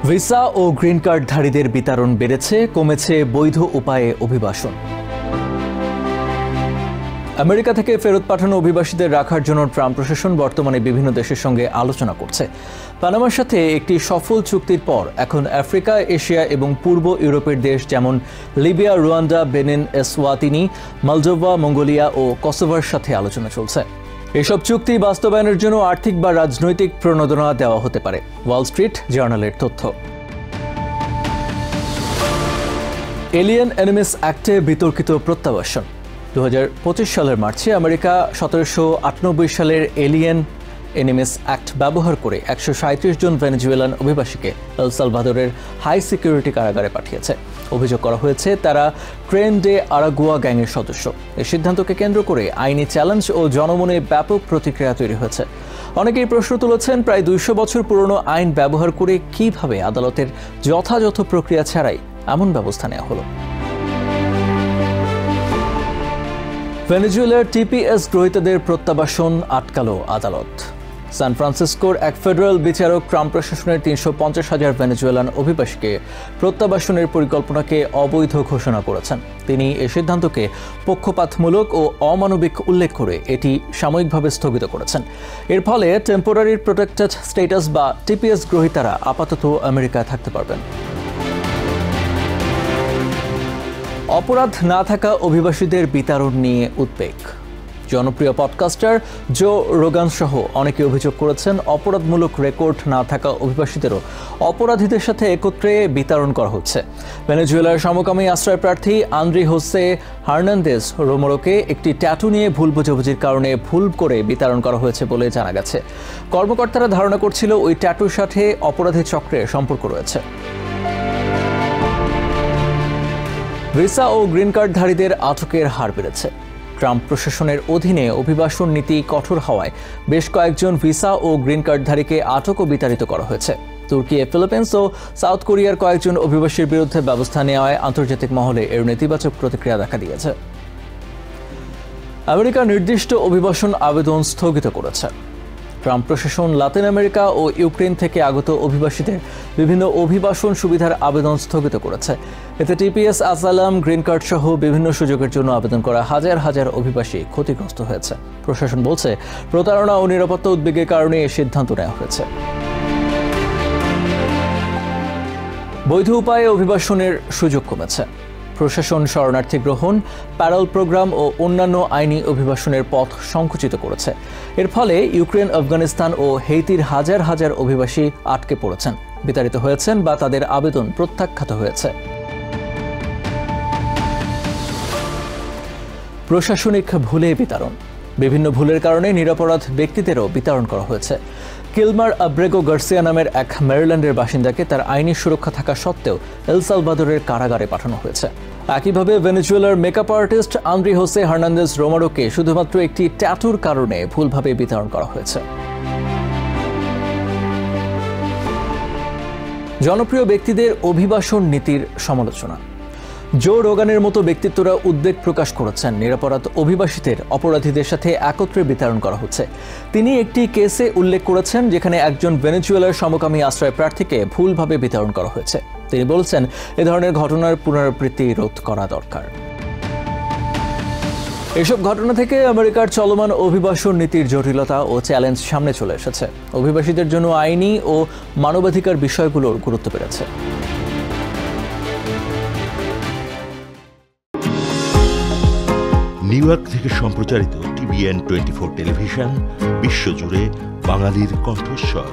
Visa ও green কার্ডধারীদের বিতরণ বেড়েছে, কমেছে বৈধ উপায়ে অভিবাসন। আমেরিকা থেকে ফেরত পাঠানো অভিবাসীদের রাখার জন্য ট্রাম্প প্রশাসন বর্তমানে বিভিন্ন দেশের সঙ্গে আলোচনা করছে। পানামার সাথে একটি সফল চুক্তির পর এখন আফ্রিকা, এশিয়া এবং পূর্ব ইউরোপের দেশ যেমন Libya, Rwanda, Benin, Eswatini, Moldova, Mongolia ও কসোভোর সাথে আলোচনা চলছে। এসব চুক্তি বাস্তবায়নের জন্য আর্থিক বা রাজনৈতিক প্রণোদনা দেওয়া হতে পারে, ওয়াল স্ট্রিট জার্নালের তথ্য। এলিয়েন এনিমিস অ্যাক্টে বিতর্কিত প্রত্যাবাসন। 2025 সালের মার্চে আমেরিকা 1798 সালের এলিয়েন এনিমিস অ্যাক্ট ব্যবহার করে 137 জন ভেনেজুয়েলান অভিবাসীকে এল সালভাদোরের হাই সিকিউরিটি কারাগারে পাঠিয়েছে। অভিযোগ করা হয়েছে তারা ট্রেন ডে আরাগুয়া গ্যাংয়ের সদস্য। এই সিদ্ধান্তকে কেন্দ্র করে আইনি চ্যালেঞ্জ ও জনমনে ব্যাপক প্রতিক্রিয়া তৈরি হয়েছে। অনেকেই প্রশ্ন তুলেছেন, প্রায় 200 বছর পুরনো আইন ব্যবহার করে কিভাবে আদালতের যথাযথ প্রক্রিয়া ছাড়াই এমন ব্যবস্থা নেওয়া হলো। ভেনেজুয়েলার টিপিএস গ্রহীতাদের প্রত্যাবাসন আটকালো আদালত। সান ফ্রান্সিসকোর এক ফেডারেল বিচারক ট্রাম্প প্রশাসনের 350,000 ভেনেজুয়েলান অভিবাসীকে প্রত্যাবাসনের পরিকল্পনাকে অবৈধ ঘোষণা করেছেন। তিনি এই সিদ্ধান্তকে পক্ষপাতমূলক ও অমানবিক উল্লেখ করে এটি সাময়িকভাবে স্থগিত করেছেন। এর ফলে টেম্পোরারি প্রোটেক্টেড স্ট্যাটাস বা টিপিএস গ্রহীতারা আপাতত আমেরিকায় থাকতে পারবেন। অপরাধ না থাকা অভিবাসীদের বিতরণ নিয়ে উদ্বেগ। জনপ্রিয় পডকাস্টার জো রোগান সহ অনেকে অভিযোগ করেছেন, অপরাধমূলক রেকর্ড না থাকা অভিবাসীদেরও অপরাধীদের সাথে একত্রে বিতরণ করা হচ্ছে। ভেনেজুয়েলার সমকামী আশ্রয় প্রার্থী আন্দ্রি হোসে হার্নান্দেজ রোমোরোকে একটি ট্যাটু নিয়ে ভুল বোঝাবুঝির কারণে ভুল করে বিতরণ করা হয়েছে বলে জানা গেছে। কর্মকর্তারা ধারণা করছিল ওই ট্যাটুর সাথে অপরাধী চক্রের সম্পর্ক রয়েছে। ভিসা ও গ্রিন কার্ডধারীদের আটকের হার বেড়েছে। ট্রাম্প প্রশাসনের অধীনে অভিবাসন নীতি কঠোর হওয়ায় বেশ কয়েকজন ভিসা ও গ্রিন কার্ডধারীকে আটক ও বিতাড়িত করা হয়েছে। তুর্কি, ফিলিপিন্স ও সাউথ কোরিয়ার কয়েকজন অভিবাসীর বিরুদ্ধে ব্যবস্থা নেওয়ায় আন্তর্জাতিক মহলে এর নেতিবাচক প্রতিক্রিয়া দেখা দিয়েছে। আমেরিকা নির্দিষ্ট অভিবাসন আবেদন স্থগিত করেছে। ট্রাম্প প্রশাসন লাতিন আমেরিকা ও ইউক্রেন থেকে আগত অভিবাসীদের বিভিন্ন অভিবাসন সুবিধার আবেদন স্থগিত করেছে। এতে টিপিএস, আসালাম, গ্রিন কার্ড সহ বিভিন্ন সুযোগের জন্য আবেদন করা হাজার হাজার অভিবাসী ক্ষতিগ্রস্ত হয়েছে। প্রশাসন বলছে, প্রতারণা ও নিরাপত্তা উদ্বেগের কারণে এই সিদ্ধান্ত নেওয়া হয়েছে। বৈধ উপায়ে অভিবাসনের সুযোগ কমেছে। প্রশাসন শরণার্থী গ্রহণ, প্যারোল প্রোগ্রাম ও অন্যান্য আইনি অভিবাসনের পথ সংকুচিত করেছে। এর ফলে ইউক্রেন, আফগানিস্তান ও হেইতির হাজার হাজার অভিবাসী আটকে পড়েছেন, বিতাড়িত হয়েছেন বা তাদের আবেদন প্রত্যাখ্যাত হয়েছে। প্রশাসনিক ভুলে বিতরণ। বিভিন্ন ভুলের কারণে নিরপরাধ ব্যক্তিদেরও বিতরণ করা হয়েছে। কিলমার আব্রেগো গার্সিয়া নামের এক মেরিল্যান্ডের বাসিন্দাকে তার আইনি সুরক্ষা থাকা সত্ত্বেও এল সালভাদোরের কারাগারে পাঠানো হয়েছে। একইভাবে ভেনেজুয়েলার makeup artist Andri Jose Hernandez রোমোরোকে শুধুমাত্র একটি ট্যাটুর কারণে ভুলভাবে বিতরণ করা হয়েছে। জনপ্রিয় ব্যক্তিদের অভিবাসন নীতির সমালোচনা। জো রোগানের মতো ব্যক্তিত্বরা উদ্বেগ প্রকাশ করেছেন, নিরপরাধ অভিবাসীদের অপরাধীদের সাথে একত্রে বিতরণ করা হচ্ছে। তিনি একটি কেসে উল্লেখ করেছেন যেখানে একজন ভেনেজুয়েলার সমকামী আশ্রয় প্রার্থীকে ভুলভাবে বিতরণ করা হয়েছে। তিনি বলছেন, এ ধরনের ঘটনার পুনরাবৃত্তি রোধ করা দরকার। এসব ঘটনা থেকে আমেরিকার চলমান অভিবাসন নীতির জটিলতা ও চ্যালেঞ্জ সামনে চলে এসেছে। অভিবাসীদের জন্য আইনি ও মানবাধিকার বিষয়গুলোর গুরুত্ব বেড়েছে। নিউ ইয়র্ক থেকে সম্প্রচারিত TVN 24 টেলিভিশন বিশ্বজুড়ে বাঙালির কণ্ঠস্বর।